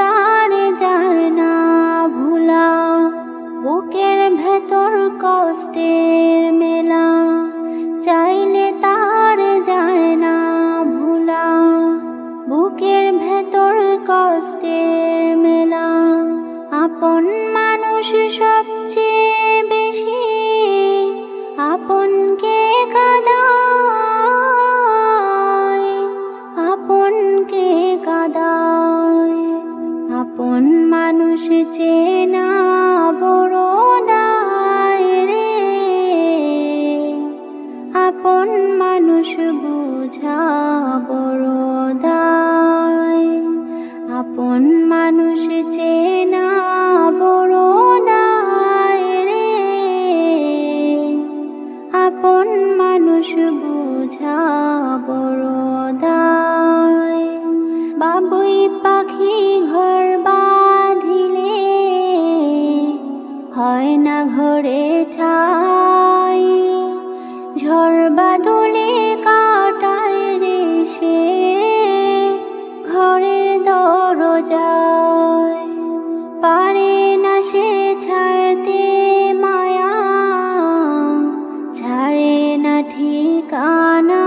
তার যায় না ভুলা, বুকের ভেতর কষ্টের মেলা, চাইলে তার যায় না ভুলা, বুকের ভেতর কষ্টের মেলা। আপন মানুষ সবচেয়ে বেশি আপনকে কাঁদায়, আপনকে কাঁদায়। আপন মানুষ চেনা বড় দায় রে, আপন মানুষ বুঝা বড় দায়। আপন মানুষ চেনা বড় দায় রে, আপন মানুষ বুঝা বড় দায়। বাবুই পাখি ঘর বাঁধিলে হয় না ঘরে ঠাই, ঝড় বাদলে কাটায় রে সে ঘরের দরজায়। পারে না সে ছাড়তে মায়া, ছাড়ে না ঠিকানা।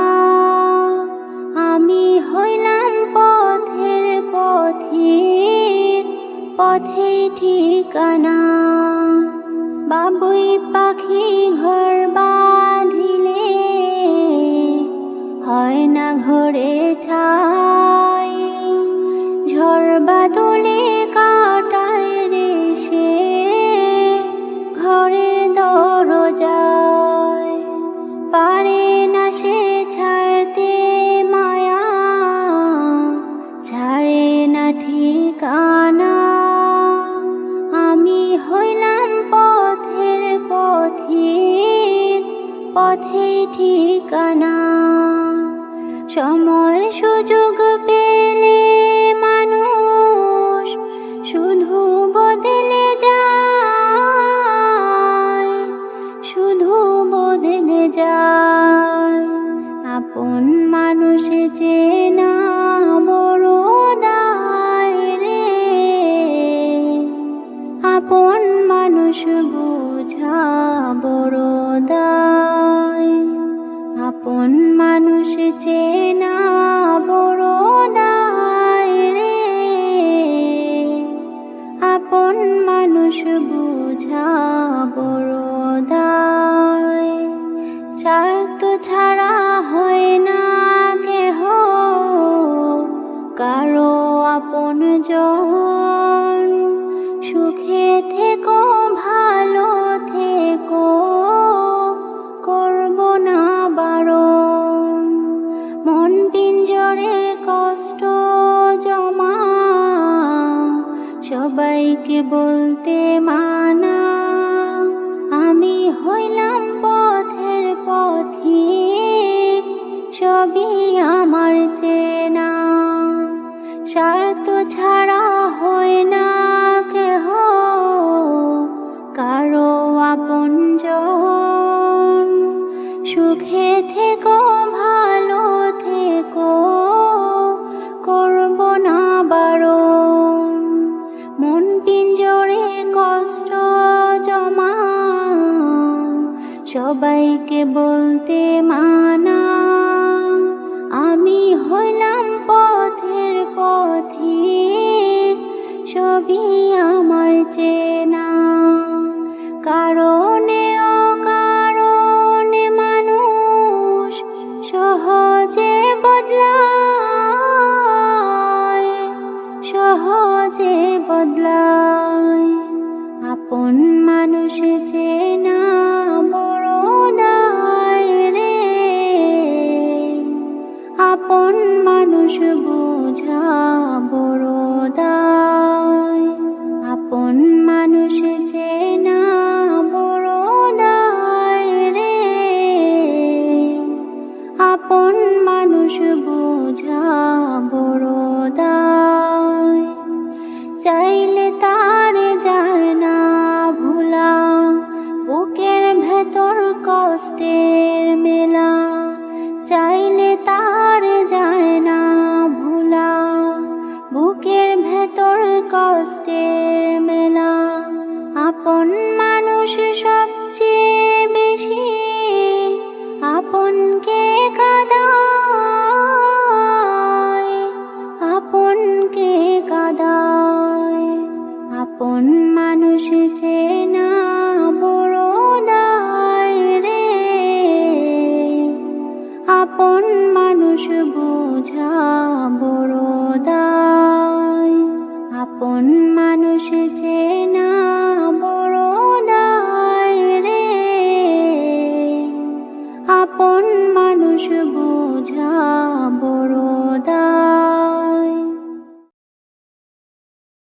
আমি হইলাম পথের পথিক, পথে ঠিকানা। বাবুই পাখি ঘর বাঁধিলে হয় না ঘরে ঠাই, ঝড় বাদলে কাটায় রে সে ঘরের দরজায়। পারে না সে ছাড়তে মায়া, ছাড়ে না ঠিকানা। আমি হইলাম পথের পথিক, পথে ঠিকানা। সময় সুযোগ পেলে মানুষ শুধু বদলে যায়, শুধু বদলে যায়। আপন মানুষ চেনা বড় দায় রে, আপন মানুষ বুঝা বড় দায়। আপন মানুষ চেনা বড় দায় রে, আপন মানুষ বুঝা বড় দায়। স্বার্থ ছাড়া হয় না কেহ কারো আপন জন, সুখে থেকো ভালো থেকো করব না বারণ। মন পিঞ্জরে কষ্ট জমা, সবাইকে বলতে মানা। আমি হইলাম পথের পথিক, সবই আমার চেনা। স্বার্থ ছাড়া হয় না কেহ কারো আপন জন, সুখে থেকো ভালো থেকো করব না বারণ। মন পিঞ্জরে কষ্ট জমা, সবাইকে বলতে মানা। আমি হইলাম পথের পথিক, সবই আমার চেনা। কারণে অকারণে মানুষ সহজে বদলায়, সহজে বদলায়। আপন মানুষ চেনা বড় দায় রে, আপন মানুষ বুঝা বড় দায়। আপন মানুষ চেনা বড় দায় রে, আপন মানুষ বুঝা বড় দায়। চাইলে তার যায় না ভুলা, বুকের ভেতর কষ্টের মেলা, চাইলে তার যায় না ভুলা, বুকের তোর কষ্টের মেলা। আপন মানুষ সবচেয়ে বেশি আপনকে কাঁদায়, আপনকে কাঁদায়। আপন মানুষ চেনা বড় দায় রে, আপন মানুষ বোঝা বড় দায়। আপন মানুষ